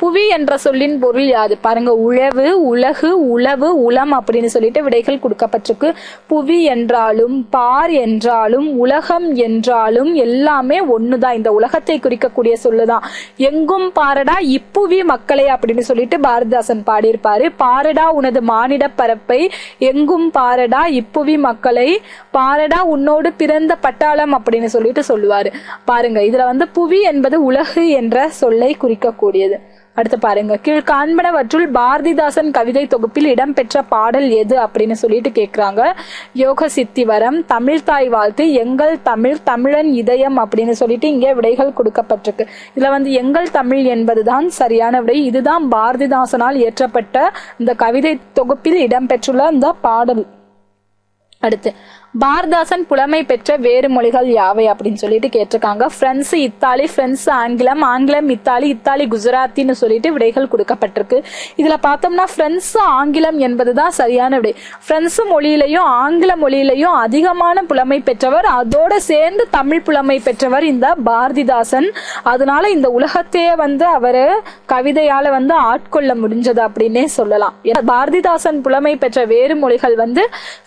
புவி என்ற சொல்லின் பொருள் யாது? பாருங்க, உழவு, உலகு, உளவு, உளம் அப்படின்னு சொல்லிட்டு விடைகள் கொடுக்கப்பட்டிருக்கு. புவி என்றாலும் பார் என்றாலும் உலகம் என்றாலும் எல்லாமே ஒண்ணுதான். இந்த உலகத்தை குறிக்கக்கூடிய சொல்லுதான். எங்கும் பாரடா இப்புவி மக்களே அப்படின்னு சொல்லிட்டு பாரதிதாசன் பாடியிருப்பாரு. பாரடா உனது மானிட பரப்பை, எங்கும் பாரடா இப்புவி மக்களை, பாரடா உன்னோடு பிறந்த பட்டாளம் அப்படின்னு சொல்லிட்டு சொல்லுவாரு. பாருங்க, இதுல வந்து புவி என்பது உலகு என்ற சொல்லை குறிக்கக்கூடியது. அடுத்து பாருங்க, கீழ் காண்பனவற்றுள் பாரதிதாசன் கவிதை தொகுப்பில் இடம்பெற்ற பாடல் எது அப்படின்னு சொல்லிட்டு கேக்குறாங்க. யோக சித்திவரம், தமிழ் தாய் வாழ்த்து, எங்கள் தமிழ், தமிழன் இதயம் அப்படின்னு சொல்லிட்டு இங்க விடைகள் கொடுக்கப்பட்டிருக்கு. இதுல வந்து எங்கள் தமிழ் என்பதுதான் சரியான விடை. இதுதான் பாரதிதாசனால் இயற்றப்பட்ட இந்த கவிதை தொகுப்பில் இடம்பெற்றுள்ள இந்த பாடல். அடுத்து, பாரதிதாசன் புலமை பெற்ற வேறு மொழிகள் யாவை அப்படின்னு சொல்லிட்டு கேட்டிருக்காங்க. பிரெஞ்சு, இத்தாலி, பிரெஞ்சு ஆங்கிலம், ஆங்கிலம் இத்தாலி, இத்தாலி குஜராத்தின்னு சொல்லிட்டு விடைகள் கொடுக்கப்பட்டிருக்கு. இதுல பார்த்தோம்னா பிரெஞ்சு ஆங்கிலம் என்பதுதான் சரியான விடை. பிரெஞ்சு மொழியிலையும் ஆங்கில மொழியிலையும் அதிகமான புலமை பெற்றவர், அதோட சேர்ந்து தமிழ் புலமை பெற்றவர் இந்த பாரதிதாசன். அதனால இந்த உலகத்தையே வந்து அவரு கவிதையால வந்து ஆட்கொள்ள முடிஞ்சது அப்படின்னே சொல்லலாம். பாரதிதாசன் புலமை பெற்ற வேறு மொழிகள் வந்து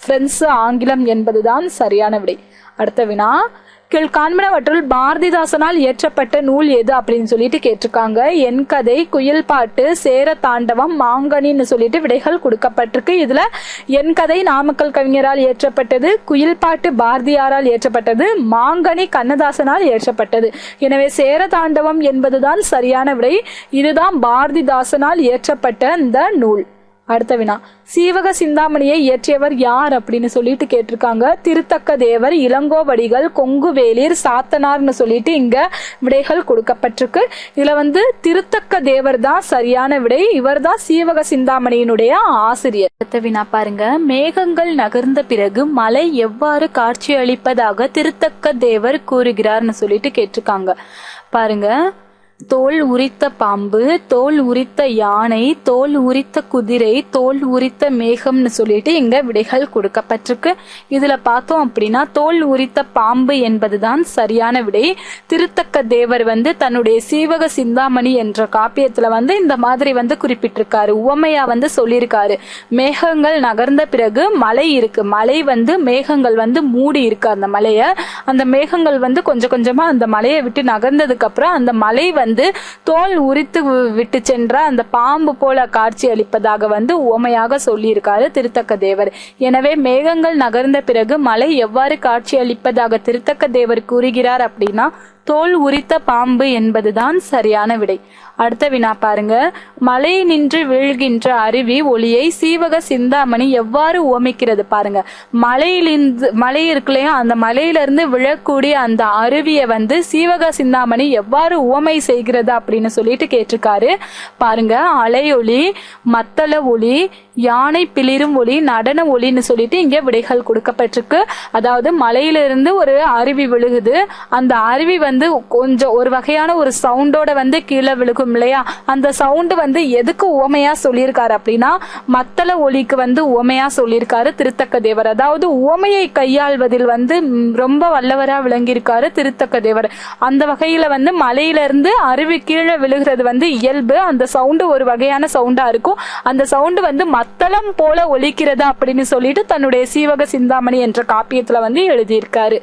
பிரெஞ்சு ஆங்கிலம் என்பதுதான் சரியான விடை. அடுத்த வினா, கீழ் காண்பனவற்றுள் பாரதிதாசனால் இயற்றப்பட்ட நூல் எது அப்படின்னு சொல்லிட்டு கேட்டிருக்காங்க. என் கதை, குயில் பாட்டு, சேர தாண்டவம், மாங்கனின்னு சொல்லிட்டு விடைகள் கொடுக்கப்பட்டிருக்கு. இதுல என் கதை நாமக்கல் கவிஞரால் இயற்றப்பட்டது, குயில் பாட்டு பாரதியாரால் இயற்றப்பட்டது, மாங்கனி கண்ணதாசனால் இயற்றப்பட்டது. எனவே சேர தாண்டவம் என்பதுதான் சரியான விடை. இதுதான் பாரதிதாசனால் இயற்றப்பட்ட இந்த நூல். அடுத்த வினா, சீவக சிந்தாமணியை இயற்றியவர் யார் அப்படின்னு சொல்லிட்டு கேட்டிருக்காங்க. திருத்தக்க தேவர், இளங்கோவடிகள், கொங்குவேளிர், சாத்தனார்னு சொல்லிட்டு இங்க விடைகள் கொடுக்கப்பட்டிருக்கு. இதுல வந்து திருத்தக்க தேவர் தான் சரியான விடை. இவர் தான் சீவக சிந்தாமணியினுடைய ஆசிரியர். அடுத்த வினா பாருங்க, மேகங்கள் நகர்ந்த பிறகு மலை எவ்வாறு காட்சியளிப்பதாக திருத்தக்க தேவர் கூறுகிறார்னு சொல்லிட்டு கேட்டிருக்காங்க. பாருங்க, தோல் உரித்த பாம்பு, தோல் உரித்த யானை, தோல் உரித்த குதிரை, தோல் உரித்த மேகம்னு சொல்லிட்டு இங்க விடைகள் கொடுக்கப்பட்டிருக்கு. இதுல பார்த்தோம் அப்படின்னா தோல் உரித்த பாம்பு என்பதுதான் சரியான விடை. திருத்தக்க தேவர் வந்து தன்னுடைய சீவக சிந்தாமணி என்ற காப்பியத்துல வந்து இந்த மாதிரி வந்து குறிப்பிட்டிருக்காரு. உவமையா வந்து சொல்லியிருக்காரு. மேகங்கள் நகர்ந்த பிறகு மலை இருக்கு, மலை வந்து மேகங்கள் வந்து மூடி இருக்கு அந்த மலைய. அந்த மேகங்கள் வந்து கொஞ்சம் கொஞ்சமா அந்த மலையை விட்டு நகர்ந்ததுக்கு அப்புறம் அந்த மலை வந்து தோல் உரித்து விட்டு சென்ற அந்த பாம்பு போல காட்சி அளிப்பதாக வந்து உவமையாக சொல்லி இருக்காரு திருத்தக்க தேவர். எனவே மேகங்கள் நகர்ந்த பிறகு மலை எவ்வாறு காட்சி அளிப்பதாக திருத்தக்க தேவர் கூறுகிறார் அப்படின்னா தோல் உரித்த பாம்பு என்பதுதான் சரியான விடை. அடுத்த வினா பாருங்க, மலை நின்று வீழ்கின்ற அருவி ஒளியை சீவக சிந்தாமணி எவ்வாறு உவமிக்கிறது? பாருங்க, மலை இருக்குல்லையா, அந்த மலையிலிருந்து விழக்கூடிய அந்த அருவியை வந்து சீவக சிந்தாமணி எவ்வாறு உவமை செய்கிறது அப்படின்னு சொல்லிட்டு கேட்டிருக்காரு. பாருங்க, அலையொளி, மத்தள ஒளி, யானை பிளிரும் ஒளி, நடன ஒளின்னு சொல்லிட்டு இங்க விடைகள் கொடுக்கப்பட்டிருக்கு. அதாவது மலையிலிருந்து ஒரு அருவி விழுகுது, அந்த அருவி வந்து கொஞ்சம் ஒரு வகையான ஒரு சவுண்டோட வந்து கீழே விழுகும் இல்லையா, அந்த சவுண்ட் வந்து எதுக்கு உவமையா சொல்லியிருக்காரு அப்படின்னா மத்தள ஒலிக்கு வந்து உவமையா சொல்லியிருக்காரு திருத்தக்க தேவர். அதாவது உவமையை கையாள்வதில் வந்து ரொம்ப வல்லவரா விளங்கியிருக்காரு திருத்தக்க தேவர். அந்த வகையில வந்து மலையில இருந்து அருவி கீழே விழுகிறது வந்து இயல்பு. அந்த சவுண்டு ஒரு வகையான சவுண்டா இருக்கும். அந்த சவுண்டு வந்து மத்தளம் போல ஒலிக்கிறதா அப்படின்னு சொல்லிட்டு தன்னுடைய சீவக சிந்தாமணி என்ற காப்பியத்துல வந்து எழுதியிருக்காரு.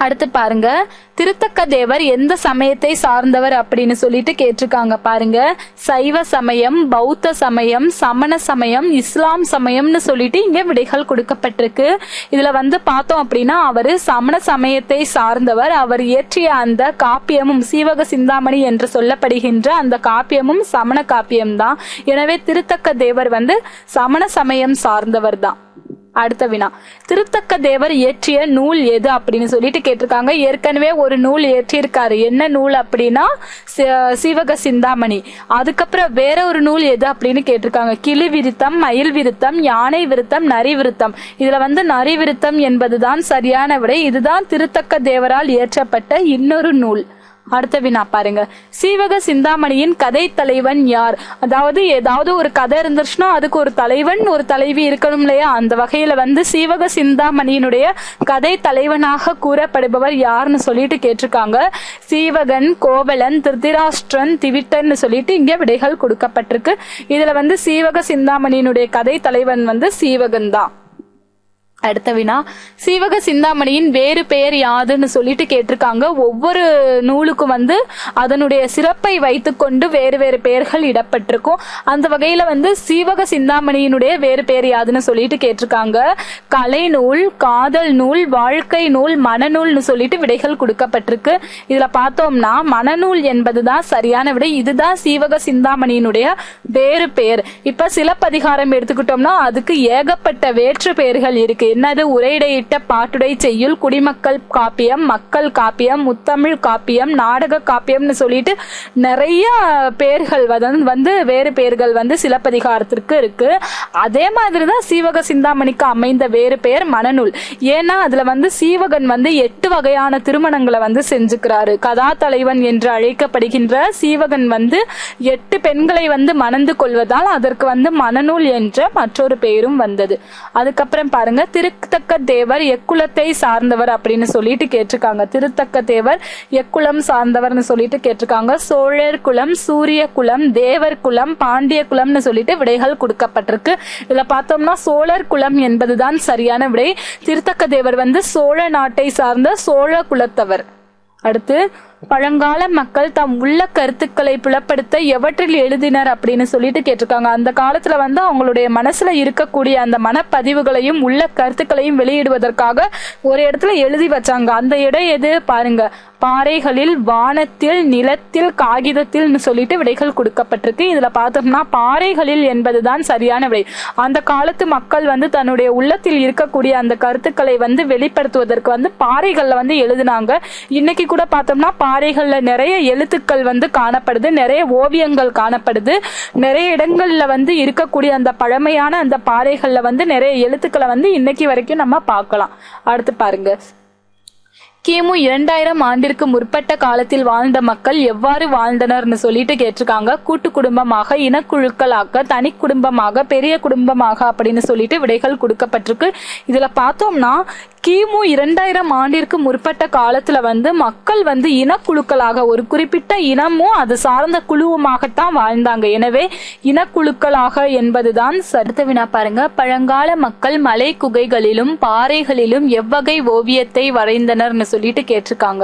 அடுத்து பாருங்க, திருத்தக்க தேவர் எந்த சமயத்தை சார்ந்தவர் அப்படின்னு சொல்லிட்டு கேட்டிருக்காங்க. பாருங்க, சைவ சமயம், பௌத்த சமயம், சமண சமயம், இஸ்லாம் சமயம்னு சொல்லிட்டு இங்க விடைகள் கொடுக்கப்பட்டிருக்கு. இதுல வந்து பார்த்தோம் அப்படின்னா அவரு சமண சமயத்தை சார்ந்தவர். அவர் இயற்றிய அந்த காப்பியமும் சீவக சிந்தாமணி என்று சொல்லப்படுகின்ற அந்த காப்பியமும் சமண காப்பியம் தான். எனவே திருத்தக்க தேவர் வந்து சமண சமயம் சார்ந்தவர் தான். அடுத்த வினா, திருத்தக்க தேவர் இயற்றிய நூல் எது அப்படின்னு சொல்லிட்டு கேட்டிருக்காங்க. ஏற்கனவே ஒரு நூல் இயற்றியிருக்காரு. என்ன நூல் அப்படின்னா சீவக சிந்தாமணி. அதுக்கப்புறம் வேற ஒரு நூல் எது அப்படின்னு கேட்டிருக்காங்க. கிளி விருத்தம், மயில் விருத்தம், யானை விருத்தம், நரி விருத்தம். இதுல வந்து நரி விருத்தம் என்பதுதான் சரியான விடை. இதுதான் திருத்தக்க தேவரால் இயற்றப்பட்ட இன்னொரு நூல். அடுத்த வினா பாருங்க, சீவக சிந்தாமணியின் கதை தலைவன் யார்? அதாவது ஏதாவது ஒரு கதை இருந்துச்சுன்னா அதுக்கு ஒரு தலைவன் ஒரு தலைவி இருக்கணும் இல்லையா? அந்த வகையில வந்து சீவக சிந்தாமணியினுடைய கதை தலைவனாக கூறப்படுபவர் யாருன்னு சொல்லிட்டு கேட்டிருக்காங்க. சீவகன், கோவலன், திருதராஷ்டிரன், திவிட்டர்னு சொல்லிட்டு இங்க விடைகள் கொடுக்கப்பட்டிருக்கு. இதுல வந்து சீவக சிந்தாமணியினுடைய கதை தலைவன் வந்து சீவகன் தான். அடுத்த வினா, சீவக சிந்தாமணியின் வேறு பெயர் யாதுன்னு சொல்லிட்டு கேட்டிருக்காங்க. ஒவ்வொரு நூலுக்கும் வந்து அதனுடைய சிறப்பை வைத்துக்கொண்டு வேறு வேறு பெயர்கள் இடப்பட்டிருக்கும். அந்த வகையில வந்து சீவக சிந்தாமணியினுடைய வேறு பெயர் யாதுன்னு சொல்லிட்டு கேட்டிருக்காங்க. கலை நூல், காதல் நூல், வாழ்க்கை நூல், மனநூல்னு சொல்லிட்டு விடைகள் கொடுக்கப்பட்டிருக்கு. இதுல பார்த்தோம்னா மனநூல் என்பதுதான் சரியான விடை. இதுதான் சீவக சிந்தாமணியினுடைய வேறு பெயர். இப்ப சிலப்பதிகாரம் எடுத்துக்கிட்டோம்னா அதுக்கு ஏகப்பட்ட வேற்று பெயர்கள் இருக்கு. என்னது? உரையிடையிட்ட பாட்டுடை செய்யுள், குடிமக்கள் காப்பியம், மக்கள் காப்பியம், முத்தமிழ் காப்பியம், நாடக காப்பியம்னு சொல்லிட்டு நிறைய பெயர்கள் வந்து வேறு பெயர்கள் வந்து சிலப்பதிகாரத்திற்கு இருக்கு. அதே மாதிரிதான் சீவக சிந்தாமணிக்கு அமைந்த வேறு பெயர் மனநூல். ஏன்னா அதுல வந்து சீவகன் வந்து 8 வகையான திருமணங்களை வந்து செஞ்சுக்கிறாரு. கதா தலைவன் என்று அழைக்கப்படுகின்ற சீவகன் வந்து 8 பெண்களை வந்து மணந்து கொள்வதால் அதற்கு வந்து மனநூல் என்ற மற்றொரு பெயரும் வந்தது. அதுக்கப்புறம் பாருங்க, திருத்தக்க தேவர் எக்குலத்தை சார்ந்தவர் அப்படின்னு சொல்லிட்டு கேட்டிருக்காங்க. திருத்தக்க தேவர் எக்குலம் சார்ந்தவர்னு சொல்லிட்டு கேட்டிருக்காங்க. சோழர் குலம், சூரிய குலம், தேவர் குலம், பாண்டிய குலம்னு சொல்லிட்டு விடைகள் கொடுக்கப்பட்டிருக்கு. இதுல பார்த்தோம்னா சோழர் குலம் என்பதுதான் சரியான விடை. திருத்தக்க தேவர் வந்து சோழ நாட்டை சார்ந்த சோழ குலத்தவர். அடுத்து, பழங்கால மக்கள் தம் உள்ள கருத்துக்களை புலப்படுத்த எவற்றில் எழுதினர் அப்படின்னு சொல்லிட்டு கேட்டிருக்காங்க. அந்த காலத்துல வந்து அவங்களுடைய மனசுல இருக்கக்கூடிய அந்த மனப்பதிவுகளையும் உள்ள கருத்துக்களையும் வெளியிடுவதற்காக ஒரு இடத்துல எழுதி வச்சாங்க. அந்த இடம் எது பாருங்க, பாறைகளில், வானத்தில், நிலத்தில், காகிதத்தில் சொல்லிட்டு விடைகள் கொடுக்கப்பட்டிருக்கு. இதுல பார்த்தோம்னா பாறைகளில் என்பதுதான் சரியான விடை. அந்த காலத்து மக்கள் வந்து தன்னுடைய உள்ளத்தில் இருக்கக்கூடிய அந்த கருத்துக்களை வந்து வெளிப்படுத்துவதற்கு வந்து பாறைகள்ல வந்து எழுதினாங்க. இன்னைக்கு கூட பார்த்தோம்னா பாறைகள்ல நிறைய எழுத்துக்கள் வந்து காணப்படுது, நிறைய ஓவியங்கள் காணப்படுது. நிறைய இடங்கள்ல வந்து இருக்கக்கூடிய அந்த பழமையான அந்த பாறைகள்ல வந்து நிறைய எழுத்துக்களை வந்து இன்னைக்கு வரைக்கும் நம்ம பார்க்கலாம். அடுத்து பாருங்க, கிமு 2000 ஆண்டிற்கு முற்பட்ட காலத்தில் வாழ்ந்த மக்கள் எவ்வாறு வாழ்ந்தனர்னு சொல்லிட்டு கேட்டிருக்காங்க. கூட்டு குடும்பமாக, இனக்குழுக்களாக, தனி குடும்பமாக, பெரிய குடும்பமாக அப்படின்னு சொல்லிட்டு விடைகள் கொடுக்கப்பட்டிருக்கு. இதுல பார்த்தோம்னா கிமு 2000 ஆண்டிற்கு முற்பட்ட காலத்துல வந்து மக்கள் வந்து இனக்குழுக்களாக, ஒரு குறிப்பிட்ட இனமும் அது சார்ந்த குழுவுமாகத்தான் வாழ்ந்தாங்க. எனவே இனக்குழுக்களாக என்பதுதான் அடுத்த வினா பாருங்க, பழங்கால மக்கள் மலை குகைகளிலும் பாறைகளிலும் எவ்வகை ஓவியத்தை வரைந்தனர்னு சொல்லிட்டு கேட்டிருக்காங்க.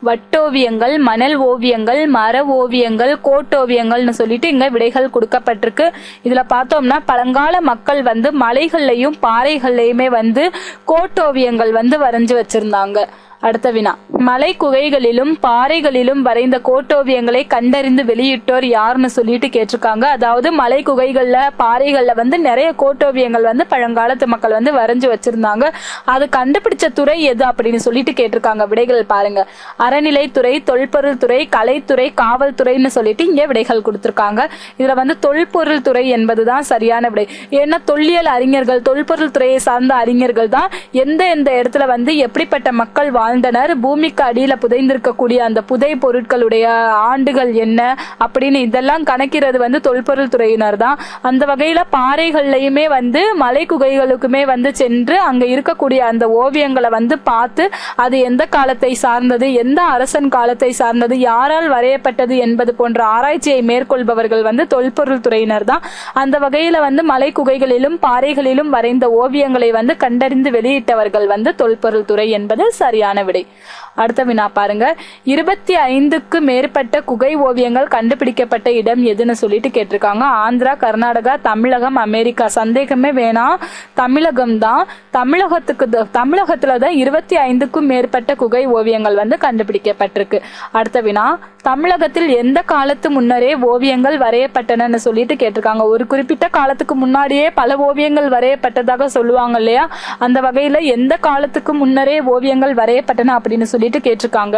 வட்டோவியங்கள், மணல் ஓவியங்கள், மர ஓவியங்கள், கோட்டோவியங்கள்னு சொல்லிட்டு இங்க விடைகள் கொடுக்கப்பட்டிருக்கு. இதுல பார்த்தோம்னா பழங்கால மக்கள் வந்து மலைகள்லயும் பாறைகள்லயுமே வந்து கோட்டோவியங்கள் வந்து வரைஞ்சு வச்சிருந்தாங்க. அடுத்த வினா, மலை குகைகளிலும் பாறைகளிலும் வரைந்த கோட்டோவியங்களை கண்டறிந்து வெளியிட்டோர் யாருன்னு சொல்லிட்டு கேட்டிருக்காங்க. அதாவது மலை குகைகள்ல, பாறைகள்ல வந்து நிறைய கோட்டோவியங்கள் வந்து பழங்காலத்து மக்கள் வந்து வரைஞ்சு வச்சிருந்தாங்க. அது கண்டுபிடிச்ச துறை எது அப்படின்னு சொல்லிட்டு கேட்டிருக்காங்க. விடைகள் பாருங்க, அறநிலைத்துறை, தொல்பொருள் துறை, கலைத்துறை, காவல்துறைன்னு சொல்லிட்டு இங்க விடைகள் கொடுத்திருக்காங்க. இதுல வந்து தொல்பொருள் துறை என்பதுதான் சரியான விடை. ஏன்னா தொல்லியல் அறிஞர்கள், தொல்பொருள் துறையை சார்ந்த அறிஞர்கள் தான் எந்த எந்த இடத்துல வந்து எப்படிப்பட்ட மக்கள் வாழ்ந்தனர், பூமிக்கு அடியில புதைந்திருக்கக்கூடிய அந்த புதை பொருட்களுடைய ஆண்டுகள் என்ன அப்படின்னு இதெல்லாம் கணக்கிறது வந்து தொல்பொருள் துறையினர் தான். அந்த வகையில பாறைகள்லயுமே வந்து மலை குகைகளுக்குமே வந்து சென்று அங்க இருக்கக்கூடிய அந்த ஓவியங்களை வந்து பார்த்து அது எந்த காலத்தை சார்ந்தது, எந்த அரசன் காலத்தை சார்ந்தது, யாரால் வரையப்பட்டது என்பது போன்ற ஆராய்ச்சியை மேற்கொள்பவர்கள் வந்து தொல்பொருள் துறையினர் தான். அந்த வகையில வந்து மலை குகைகளிலும் பாறைகளிலும் வரைந்த ஓவியங்களை வந்து கண்டறிந்து வெளியிட்டவர்கள் வந்து தொல்பொருள் துறை என்பது சரியான விடை. அடுத்த வினா பாருங்க, 25க்கு மேற்பட்ட குகை ஓவியங்கள் கண்டுபிடிக்கப்பட்ட இடம் எதுன்னு சொல்லிட்டு கேட்டிருக்காங்க. ஆந்திரா, கர்நாடகா, தமிழகம், அமெரிக்கா. சந்தேகமே வேணாம், தமிழகம் தான். தமிழகத்துலதான் 25க்கும் மேற்பட்ட குகை ஓவியங்கள் வந்து கண்டுபிடிக்கப்பட்டிருக்கு. அடுத்த வினா, தமிழகத்தில் எந்த காலத்து முன்னரே ஓவியங்கள் வரையப்பட்டனன்னு சொல்லிட்டு கேட்டிருக்காங்க. ஒரு குறிப்பிட்ட காலத்துக்கு முன்னாடியே பல ஓவியங்கள் வரையப்பட்டதாக சொல்லுவாங்க இல்லையா? அந்த வகையில எந்த காலத்துக்கு முன்னரே ஓவியங்கள் வரையப்பட்ட வரையப்பட்டன அப்படின்னு சொல்லிட்டு கேட்டிருக்காங்க.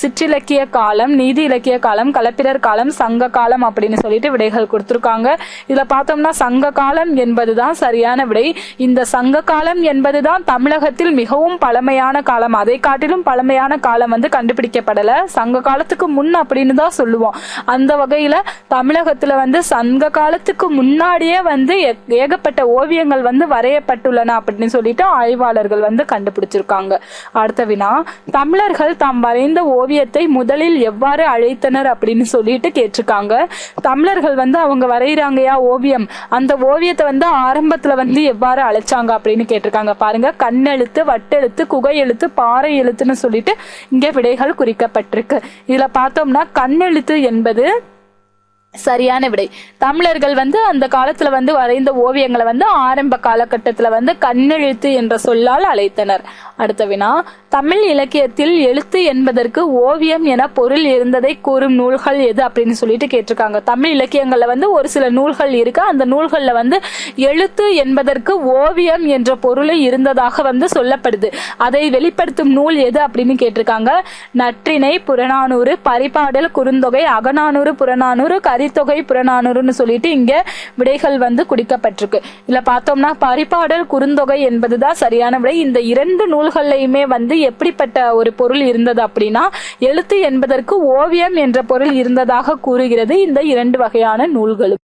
சிற்றிலக்கிய காலம், நீதி இலக்கிய காலம், களப்பிரர் காலம், சங்க காலம் அப்படின்னு சொல்லிட்டு விடைகள் கொடுத்திருக்காங்க. இதுல பார்த்தோம்னா சங்க காலம் என்பதுதான் சரியான விடை. இந்த சங்க காலம் என்பதுதான் தமிழகத்தில் மிகவும் பழமையான காலம். அதை காட்டிலும் பழமையான காலம் வந்து கண்டுபிடிக்கப்படல. சங்க காலத்துக்கு முன் அப்படின்னு தான் சொல்லுவோம். அந்த வகையில தமிழகத்துல வந்து சங்க காலத்துக்கு முன்னாடியே வந்து ஏகப்பட்ட ஓவியங்கள் வந்து வரையப்பட்டுள்ளன அப்படின்னு சொல்லிட்டு ஆய்வாளர்கள் வந்து கண்டுபிடிச்சிருக்காங்க. அடுத்த வினா, தமிழர்கள் தாம் வரைந்த ஓவியத்தை முதலில் எவ்வாறு அழைத்தனர் அப்படின்னு சொல்லிட்டு கேட்டிருக்காங்க. தமிழர்கள் வந்து அவங்க வரைகிறாங்கயா ஓவியம், அந்த ஓவியத்தை வந்து ஆரம்பத்துல வந்து எவ்வாறு அழைச்சாங்க அப்படின்னு கேட்டிருக்காங்க. பாருங்க, கண்ணெழுத்து, வட்டெழுத்து, குகை எழுத்து, பாறை எழுத்துன்னு சொல்லிட்டு இங்க விடைகள் குறிக்கப்பட்டிருக்கு. இதுல பார்த்தோம்னா கண்ணெழுத்து என்பது சரியான விடை. தமிழர்கள் வந்து அந்த காலத்துல வந்து வரைந்த ஓவியங்களை வந்து ஆரம்ப காலகட்டத்துல வந்து கண்ணெழுத்து என்ற சொல்லால் அழைத்தனர். அடுத்த வினா, தமிழ் இலக்கியத்தில் எழுத்து என்பதற்கு ஓவியம் என பொருள் இருந்ததை கூறும் நூல்கள் எது அப்படின்னு சொல்லிட்டு கேட்டிருக்காங்க. தமிழ் இலக்கியங்கள்ல வந்து ஒரு சில நூல்கள் இருக்கு. அந்த நூல்கள்ல வந்து எழுத்து என்பதற்கு ஓவியம் என்ற பொருளை இருந்ததாக வந்து சொல்லப்படுது. அதை வெளிப்படுத்தும் நூல் எது அப்படின்னு கேட்டிருக்காங்க. நற்றிணை, புறநானூறு, பரிபாடல், குறுந்தொகை, அகநானூறு, புறநானூறு, கரித்தொகை, புறநானூறுன்னு சொல்லிட்டு இங்க விடைகள் வந்து குடிக்கப்பட்டிருக்கு. இதுல பார்த்தோம்னா பரிபாடல், குறுந்தொகை என்பதுதான் சரியான விடை. இந்த இரண்டு நூல்கள்லையுமே வந்து எப்படிப்பட்ட ஒரு பொருள் இருந்தது அப்படின்னா, எழுத்து என்பதற்கு ஓவியம் என்ற பொருள் இருந்ததாக கூறுகிறது இந்த இரண்டு வகையான நூல்களும்.